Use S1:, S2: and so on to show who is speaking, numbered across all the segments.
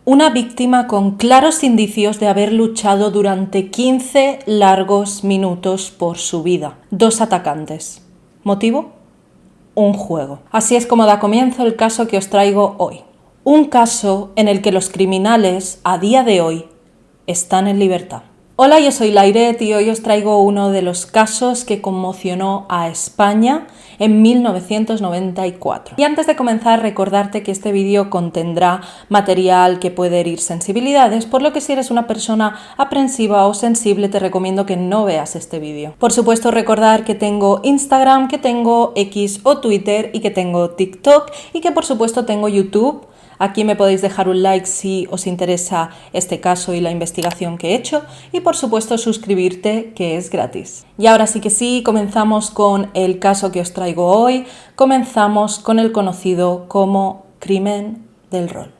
S1: Una víctima con claros indicios de haber luchado durante 15 largos minutos por su vida. 2 atacantes. ¿Motivo? Un juego. Así es como da comienzo el caso que os traigo hoy. Un caso en el que los criminales, a día de hoy, están en libertad. Hola, yo soy Lairet y hoy os traigo uno de los casos que conmocionó a España en 1994. Y antes de comenzar, recordarte que este vídeo contendrá material que puede herir sensibilidades, por lo que si eres una persona aprensiva o sensible te recomiendo que no veas este vídeo. Por supuesto, recordar que tengo Instagram, que tengo X o Twitter y que tengo TikTok y que por supuesto tengo YouTube. Aquí me podéis dejar un like si os interesa este caso y la investigación que he hecho y por supuesto suscribirte, que es gratis. Y ahora sí que sí, comenzamos con el caso que os traigo hoy. Comenzamos con el conocido como crimen del rol.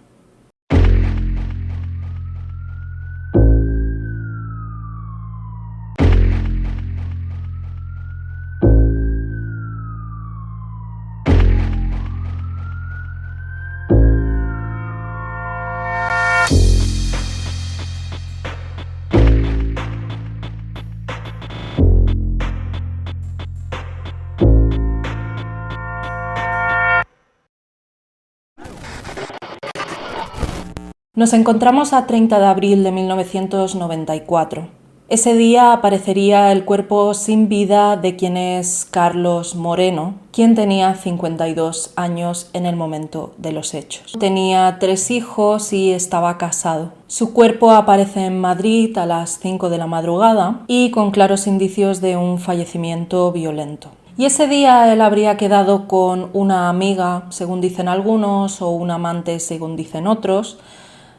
S1: Nos encontramos a 30 de abril de 1994. Ese día aparecería el cuerpo sin vida de quien es Carlos Moreno, quien tenía 52 años en el momento de los hechos. Tenía 3 hijos y estaba casado. Su cuerpo aparece en Madrid a las 5 de la madrugada y con claros indicios de un fallecimiento violento. Y ese día él habría quedado con una amiga, según dicen algunos, o un amante, según dicen otros.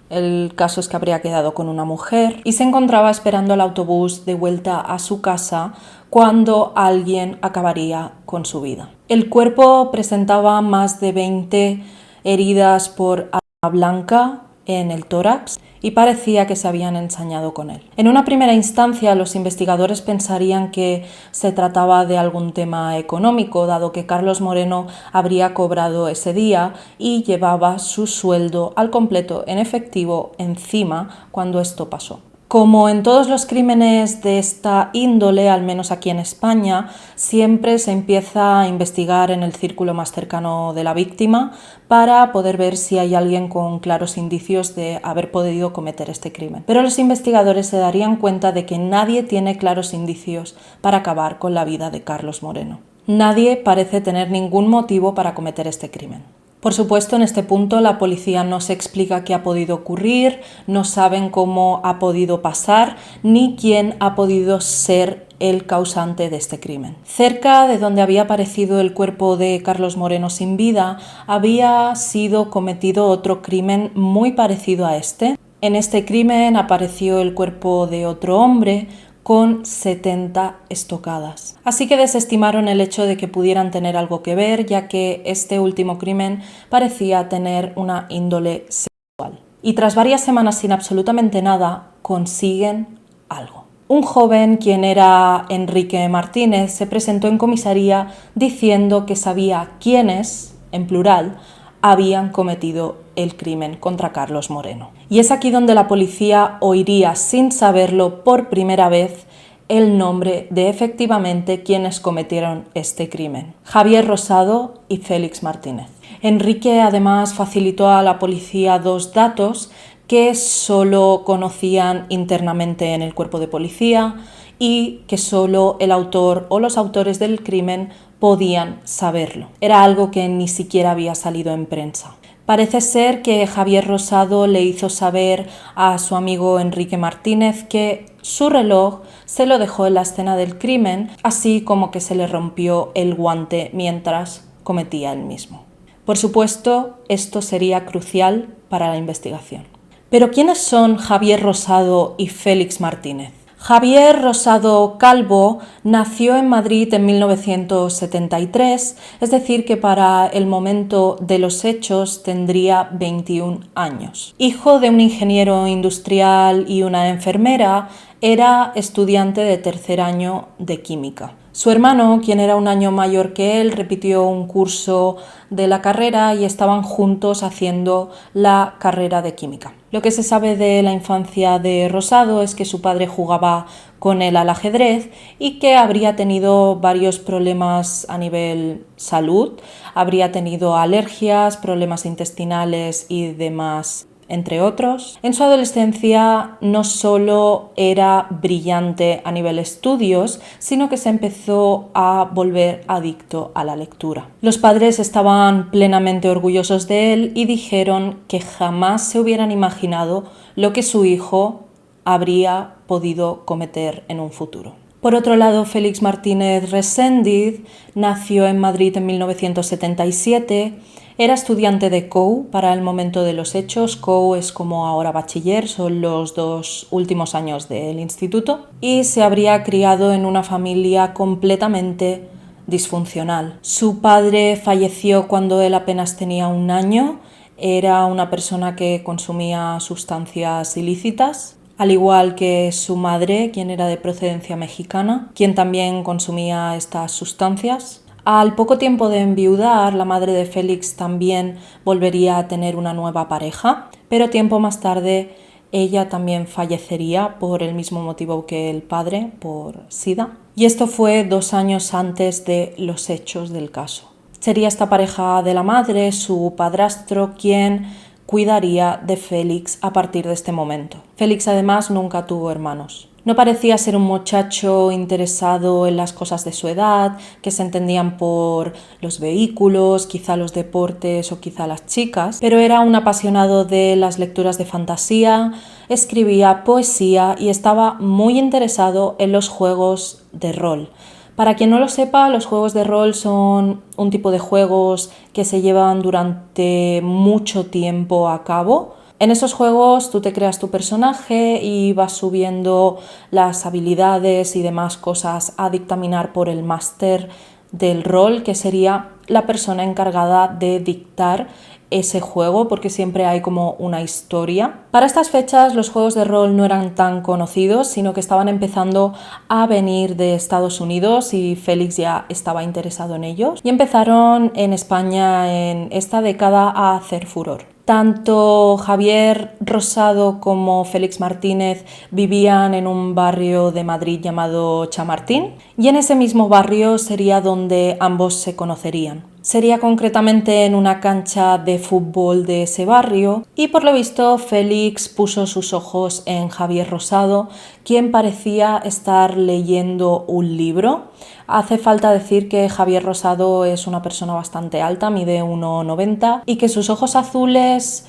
S1: El caso es que habría quedado con una mujer y se encontraba esperando el autobús de vuelta a su casa cuando alguien acabaría con su vida. El cuerpo presentaba más de 20 heridas por arma blanca en el tórax y parecía que se habían ensañado con él. En una primera instancia, los investigadores pensarían que se trataba de algún tema económico, dado que Carlos Moreno habría cobrado ese día y llevaba su sueldo al completo en efectivo encima cuando esto pasó. Como en todos los crímenes de esta índole, al menos aquí en España, siempre se empieza a investigar en el círculo más cercano de la víctima para poder ver si hay alguien con claros indicios de haber podido cometer este crimen. Pero los investigadores se darían cuenta de que nadie tiene claros indicios para acabar con la vida de Carlos Moreno. Nadie parece tener ningún motivo para cometer este crimen. Por supuesto, en este punto la policía no se explica qué ha podido ocurrir, no saben cómo ha podido pasar, ni quién ha podido ser el causante de este crimen. Cerca de donde había aparecido el cuerpo de Carlos Moreno sin vida, había sido cometido otro crimen muy parecido a este. En este crimen apareció el cuerpo de otro hombre con 70 estocadas. Así que desestimaron el hecho de que pudieran tener algo que ver, ya que este último crimen parecía tener una índole sexual. Y tras varias semanas sin absolutamente nada, consiguen algo. Un joven, quien era Enrique Martínez, se presentó en comisaría diciendo que sabía quiénes, en plural, habían cometido el crimen contra Carlos Moreno. Y es aquí donde la policía oiría, sin saberlo, por primera vez el nombre de efectivamente quienes cometieron este crimen: Javier Rosado y Félix Martínez. Enrique además facilitó a la policía 2 datos que solo conocían internamente en el cuerpo de policía y que solo el autor o los autores del crimen podían saberlo. Era algo que ni siquiera había salido en prensa. Parece ser que Javier Rosado le hizo saber a su amigo Enrique Martínez que su reloj se lo dejó en la escena del crimen, así como que se le rompió el guante mientras cometía el mismo. Por supuesto, esto sería crucial para la investigación. Pero ¿quiénes son Javier Rosado y Félix Martínez? Javier Rosado Calvo nació en Madrid en 1973, es decir que para el momento de los hechos tendría 21 años. Hijo de un ingeniero industrial y una enfermera, era estudiante de tercer año de química. Su hermano, quien era un año mayor que él, repitió un curso de la carrera y estaban juntos haciendo la carrera de química. Lo que se sabe de la infancia de Rosado es que su padre jugaba con él al ajedrez y que habría tenido varios problemas a nivel salud, habría tenido alergias, problemas intestinales y demás, entre otros. En su adolescencia no solo era brillante a nivel estudios, sino que se empezó a volver adicto a la lectura. Los padres estaban plenamente orgullosos de él y dijeron que jamás se hubieran imaginado lo que su hijo habría podido cometer en un futuro. Por otro lado, Félix Martínez Reséndiz nació en Madrid en 1977. Era estudiante de COU para el momento de los hechos. COU es como ahora bachiller, son los 2 últimos años del instituto. Y se habría criado en una familia completamente disfuncional. Su padre falleció cuando él apenas tenía 1 año. Era una persona que consumía sustancias ilícitas, al igual que su madre, quien era de procedencia mexicana, quien también consumía estas sustancias. Al poco tiempo de enviudar, la madre de Félix también volvería a tener una nueva pareja, pero tiempo más tarde ella también fallecería por el mismo motivo que el padre, por SIDA. Y esto fue 2 años antes de los hechos del caso. Sería esta pareja de la madre, su padrastro, quien cuidaría de Félix a partir de este momento. Félix además nunca tuvo hermanos. No parecía ser un muchacho interesado en las cosas de su edad, que se entendían por los vehículos, quizá los deportes o quizá las chicas, pero era un apasionado de las lecturas de fantasía, escribía poesía y estaba muy interesado en los juegos de rol. Para quien no lo sepa, los juegos de rol son un tipo de juegos que se llevan durante mucho tiempo a cabo. En esos juegos tú te creas tu personaje y vas subiendo las habilidades y demás cosas a dictaminar por el máster del rol, que sería la persona encargada de dictar ese juego, porque siempre hay como una historia. Para estas fechas los juegos de rol no eran tan conocidos, sino que estaban empezando a venir de Estados Unidos y Félix ya estaba interesado en ellos. Y empezaron en España en esta década a hacer furor. Tanto Javier Rosado como Félix Martínez vivían en un barrio de Madrid llamado Chamartín, y en ese mismo barrio sería donde ambos se conocerían. Sería concretamente en una cancha de fútbol de ese barrio y por lo visto Félix puso sus ojos en Javier Rosado, quien parecía estar leyendo un libro. Hace falta decir que Javier Rosado es una persona bastante alta, mide 1,90 y que sus ojos azules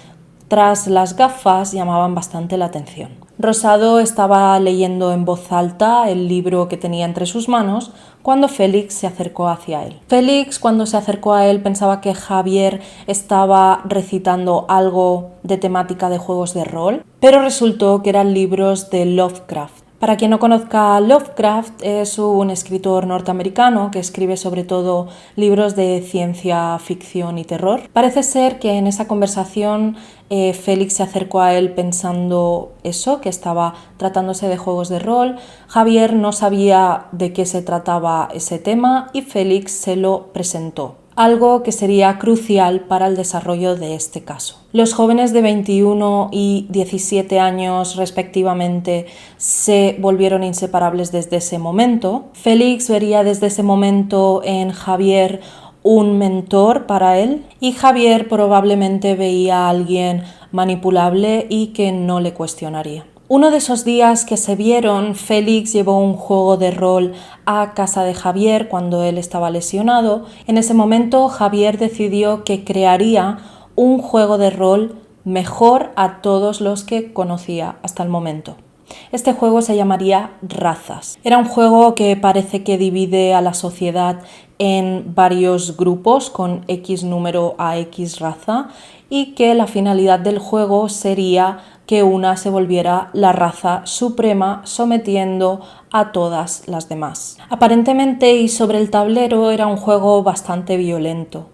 S1: tras las gafas llamaban bastante la atención. Rosado estaba leyendo en voz alta el libro que tenía entre sus manos cuando Félix se acercó hacia él. Félix, cuando se acercó a él, pensaba que Javier estaba recitando algo de temática de juegos de rol, pero resultó que eran libros de Lovecraft. Para quien no conozca, Lovecraft es un escritor norteamericano que escribe sobre todo libros de ciencia ficción y terror. Parece ser que en esa conversación Félix se acercó a él pensando eso, que estaba tratándose de juegos de rol. Javier no sabía de qué se trataba ese tema y Félix se lo presentó, algo que sería crucial para el desarrollo de este caso. Los jóvenes de 21 y 17 años respectivamente se volvieron inseparables desde ese momento. Félix vería desde ese momento en Javier un mentor para él y Javier probablemente veía a alguien manipulable y que no le cuestionaría. Uno de esos días que se vieron, Félix llevó un juego de rol a casa de Javier cuando él estaba lesionado. En ese momento Javier decidió que crearía un juego de rol mejor a todos los que conocía hasta el momento. Este juego se llamaría Razas. Era un juego que parece que divide a la sociedad en varios grupos con X número a X raza y que la finalidad del juego sería que una se volviera la raza suprema sometiendo a todas las demás. Aparentemente y sobre el tablero era un juego bastante violento,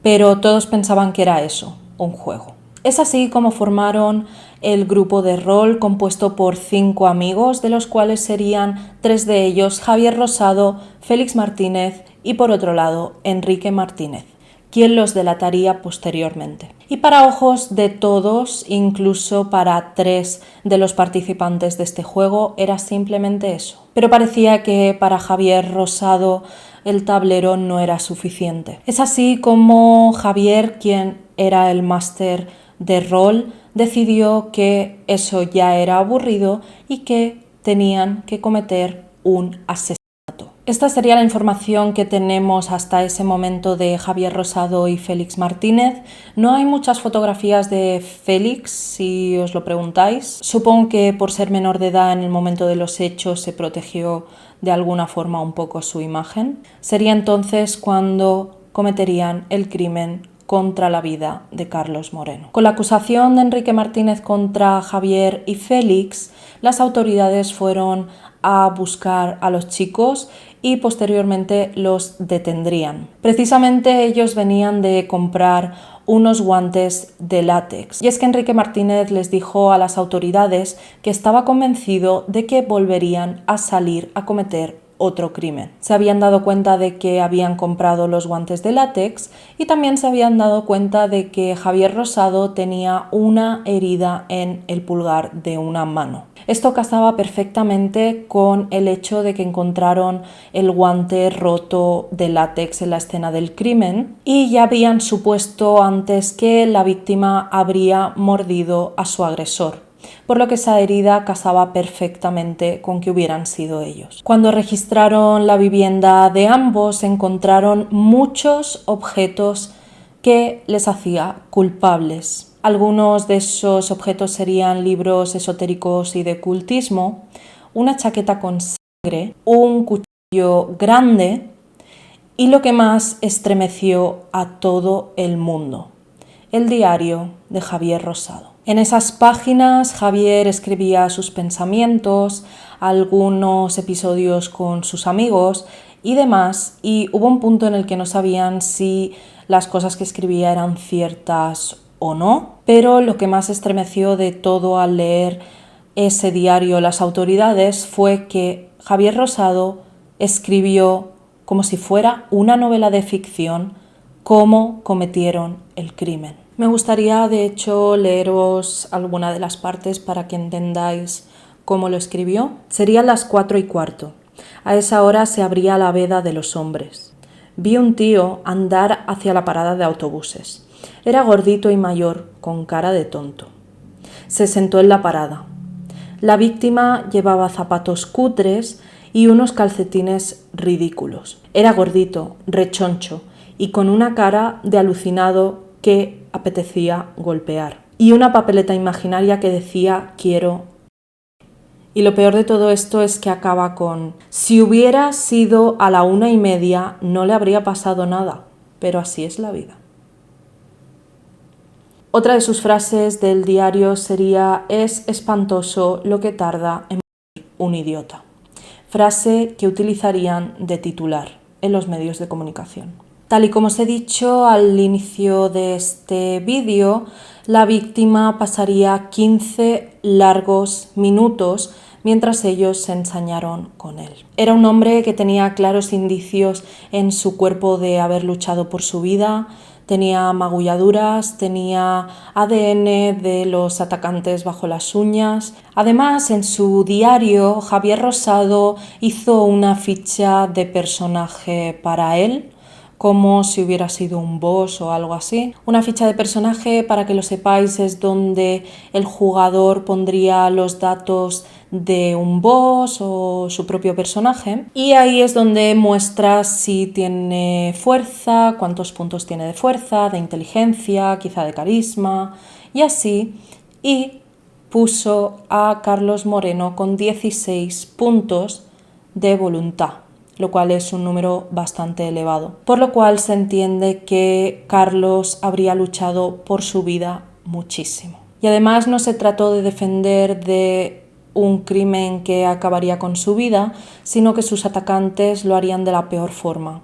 S1: pero todos pensaban que era eso, un juego. Es así como formaron el grupo de rol compuesto por 5 amigos, de los cuales serían 3 de ellos Javier Rosado, Félix Martínez y por otro lado Enrique Martínez, quien los delataría posteriormente. Y para ojos de todos, incluso para 3 de los participantes de este juego, era simplemente eso. Pero parecía que para Javier Rosado el tablero no era suficiente. Es así como Javier, quien era el máster de rol, decidió que eso ya era aburrido y que tenían que cometer un asesinato. Esta sería la información que tenemos hasta ese momento de Javier Rosado y Félix Martínez. No hay muchas fotografías de Félix, si os lo preguntáis. Supongo que por ser menor de edad en el momento de los hechos se protegió de alguna forma un poco su imagen. Sería entonces cuando cometerían el crimen contra la vida de Carlos Moreno. Con la acusación de Enrique Martínez contra Javier y Félix, las autoridades fueron a buscar a los chicos y posteriormente los detendrían. Precisamente ellos venían de comprar unos guantes de látex. Y es que Enrique Martínez les dijo a las autoridades que estaba convencido de que volverían a salir a cometer otro crimen. Se habían dado cuenta de que habían comprado los guantes de látex y también se habían dado cuenta de que Javier Rosado tenía una herida en el pulgar de una mano. Esto casaba perfectamente con el hecho de que encontraron el guante roto de látex en la escena del crimen y ya habían supuesto antes que la víctima habría mordido a su agresor, por lo que esa herida casaba perfectamente con que hubieran sido ellos. Cuando registraron la vivienda de ambos, encontraron muchos objetos que les hacía culpables. Algunos de esos objetos serían libros esotéricos y de ocultismo, una chaqueta con sangre, un cuchillo grande y lo que más estremeció a todo el mundo, el diario de Javier Rosado. En esas páginas Javier escribía sus pensamientos, algunos episodios con sus amigos y demás, y hubo un punto en el que no sabían si las cosas que escribía eran ciertas o no, pero lo que más estremeció de todo al leer ese diario las autoridades fue que Javier Rosado escribió como si fuera una novela de ficción cómo cometieron el crimen. Me gustaría de hecho leeros alguna de las partes para que entendáis cómo lo escribió. Serían las 4:15. A esa hora se abría la veda de los hombres. Vi un tío andar hacia la parada de autobuses. Era gordito y mayor, con cara de tonto. Se sentó en la parada. La víctima llevaba zapatos cutres y unos calcetines ridículos. Era gordito, rechoncho y con una cara de alucinado que apetecía golpear. Y una papeleta imaginaria que decía quiero. Y lo peor de todo esto es que acaba con: si hubiera sido a la 1:30 no le habría pasado nada, pero así es la vida. Otra de sus frases del diario sería: es espantoso lo que tarda en morir un idiota. Frase que utilizarían de titular en los medios de comunicación. Tal y como os he dicho al inicio de este vídeo, la víctima pasaría 15 largos minutos mientras ellos se ensañaron con él. Era un hombre que tenía claros indicios en su cuerpo de haber luchado por su vida. Tenía magulladuras, tenía ADN de los atacantes bajo las uñas. Además, en su diario, Javier Rosado hizo una ficha de personaje para él, como si hubiera sido un boss o algo así. Una ficha de personaje, para que lo sepáis, es donde el jugador pondría los datos de un boss o su propio personaje, y ahí es donde muestra si tiene fuerza, cuántos puntos tiene de fuerza, de inteligencia, quizá de carisma y así, y puso a Carlos Moreno con 16 puntos de voluntad, lo cual es un número bastante elevado, por lo cual se entiende que Carlos habría luchado por su vida muchísimo. Y además no se trató de defender de un crimen que acabaría con su vida, sino que sus atacantes lo harían de la peor forma.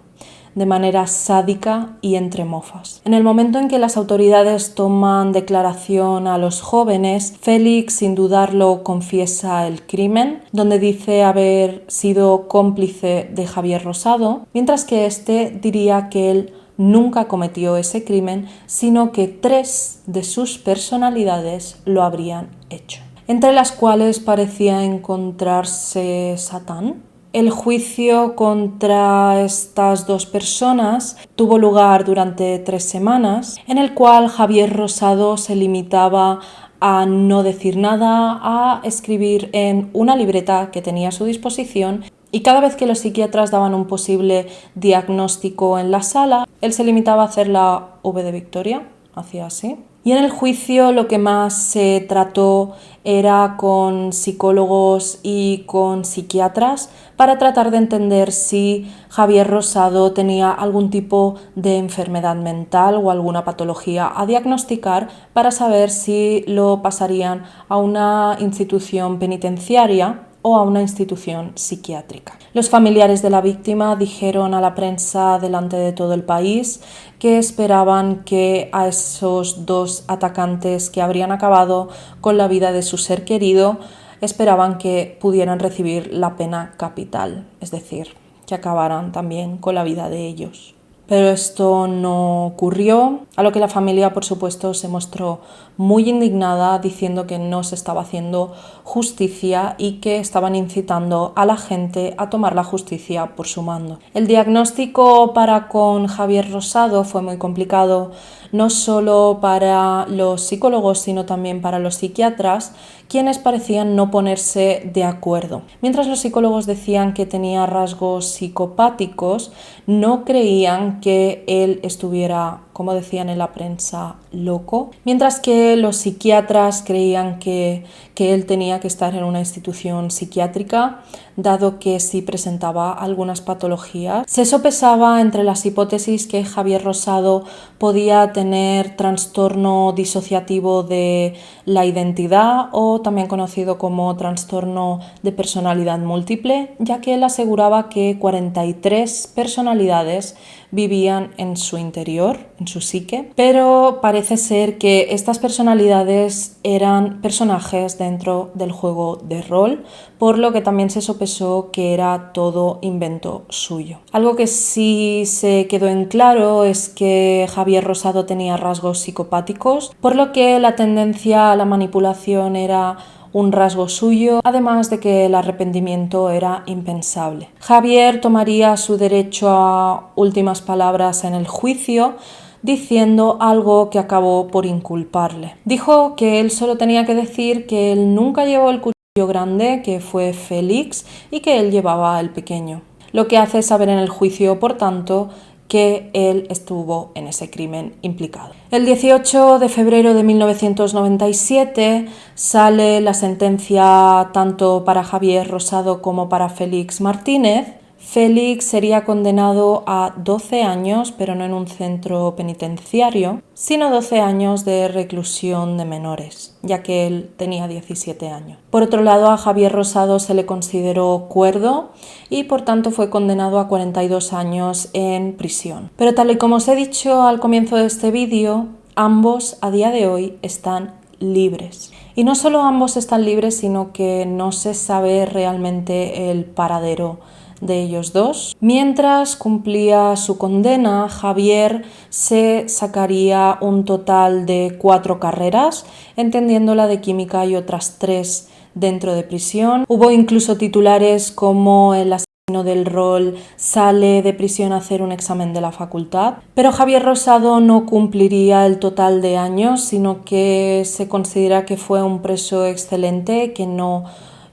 S1: de manera sádica y entre mofas. En el momento en que las autoridades toman declaración a los jóvenes, Félix, sin dudarlo, confiesa el crimen, donde dice haber sido cómplice de Javier Rosado, mientras que este diría que él nunca cometió ese crimen, sino que 3 de sus personalidades lo habrían hecho, entre las cuales parecía encontrarse Satán. El juicio contra estas 2 personas tuvo lugar durante 3 semanas, en el cual Javier Rosado se limitaba a no decir nada, a escribir en una libreta que tenía a su disposición, y cada vez que los psiquiatras daban un posible diagnóstico en la sala, él se limitaba a hacer la V de Victoria, hacía así. Y en el juicio lo que más se trató era con psicólogos y con psiquiatras para tratar de entender si Javier Rosado tenía algún tipo de enfermedad mental o alguna patología a diagnosticar, para saber si lo pasarían a una institución penitenciaria o a una institución psiquiátrica. Los familiares de la víctima dijeron a la prensa delante de todo el país que esperaban que a esos 2 atacantes que habrían acabado con la vida de su ser querido, esperaban que pudieran recibir la pena capital, es decir, que acabaran también con la vida de ellos. Pero esto no ocurrió, a lo que la familia, por supuesto, se mostró muy indignada, diciendo que no se estaba haciendo justicia y que estaban incitando a la gente a tomar la justicia por su mando. El diagnóstico para con Javier Rosado fue muy complicado, no solo para los psicólogos, sino también para los psiquiatras, quienes parecían no ponerse de acuerdo. Mientras los psicólogos decían que tenía rasgos psicopáticos, no creían que él estuviera, como decían en la prensa, loco, mientras que los psiquiatras creían que él tenía que estar en una institución psiquiátrica, dado que sí presentaba algunas patologías. Se sopesaba entre las hipótesis que Javier Rosado podía tener trastorno disociativo de la identidad, o también conocido como trastorno de personalidad múltiple, ya que él aseguraba que 43 personalidades vivían en su interior, en su psique, pero parece ser que estas personalidades eran personajes dentro del juego de rol, por lo que también se sopesó que era todo invento suyo. Algo que sí se quedó en claro es que Javier Rosado tenía rasgos psicopáticos, por lo que la tendencia a la manipulación era un rasgo suyo, además de que el arrepentimiento era impensable. Javier tomaría su derecho a últimas palabras en el juicio, diciendo algo que acabó por inculparle. Dijo que él solo tenía que decir que él nunca llevó el cuchillo grande, que fue Félix, y que él llevaba el pequeño. Lo que hace saber en el juicio, por tanto, que él estuvo en ese crimen implicado. El 18 de febrero de 1997 sale la sentencia tanto para Javier Rosado como para Félix Martínez. Félix sería condenado a 12 años, pero no en un centro penitenciario, sino 12 años de reclusión de menores, ya que él tenía 17 años. Por otro lado, a Javier Rosado se le consideró cuerdo y por tanto fue condenado a 42 años en prisión. Pero tal y como os he dicho al comienzo de este vídeo, ambos a día de hoy están libres. Y no solo ambos están libres, sino que no se sabe realmente el paradero de ellos dos. Mientras cumplía su condena, Javier se sacaría un total de 4 carreras, entendiendo la de química y otras 3 dentro de prisión. Hubo incluso titulares como el asesino del rol sale de prisión a hacer un examen de la facultad. Pero Javier Rosado no cumpliría el total de años, sino que se considera que fue un preso excelente, que no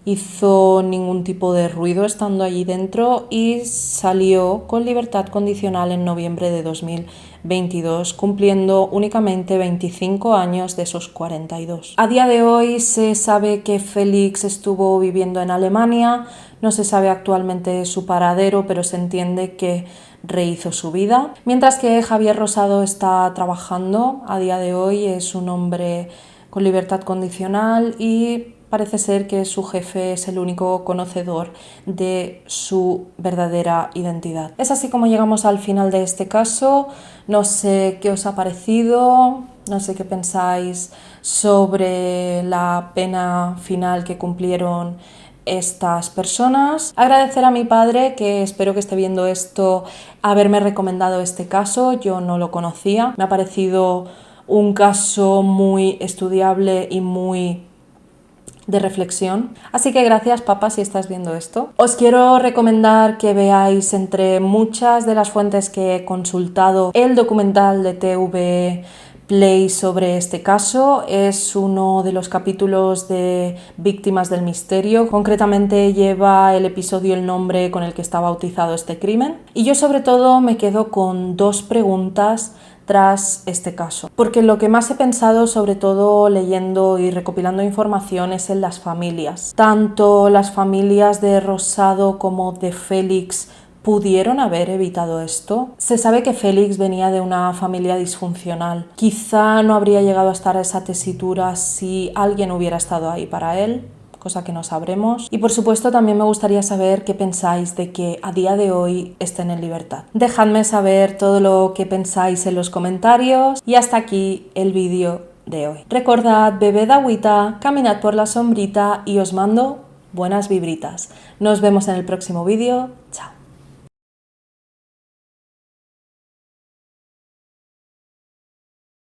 S1: hizo ningún tipo de ruido estando allí dentro y salió con libertad condicional en noviembre de 2022, cumpliendo únicamente 25 años de esos 42. A día de hoy se sabe que Félix estuvo viviendo en Alemania, no se sabe actualmente su paradero, pero se entiende que rehizo su vida. Mientras que Javier Rosado está trabajando, a día de hoy es un hombre con libertad condicional y parece ser que su jefe es el único conocedor de su verdadera identidad. Es así como llegamos al final de este caso. No sé qué os ha parecido, no sé qué pensáis sobre la pena final que cumplieron estas personas. Agradecer a mi padre, que espero que esté viendo esto, haberme recomendado este caso. Yo no lo conocía. Me ha parecido un caso muy estudiable y muy de reflexión. Así que gracias, papá, si estás viendo esto. Os quiero recomendar que veáis, entre muchas de las fuentes que he consultado, el documental de TV Play sobre este caso. Es uno de los capítulos de Víctimas del Misterio. Concretamente lleva el episodio el nombre con el que está bautizado este crimen. Y yo sobre todo me quedo con dos preguntas tras este caso, porque lo que más he pensado, sobre todo leyendo y recopilando información, es en las familias. Tanto las familias de Rosado como de Félix ¿pudieron haber evitado esto? Se sabe que Félix venía de una familia disfuncional. Quizá no habría llegado a estar a esa tesitura si alguien hubiera estado ahí para él, cosa que no sabremos. Y por supuesto también me gustaría saber qué pensáis de que a día de hoy estén en libertad. Dejadme saber todo lo que pensáis en los comentarios y hasta aquí el vídeo de hoy. Recordad, bebed agüita, caminad por la sombrita y os mando buenas vibritas. Nos vemos en el próximo vídeo. Chao.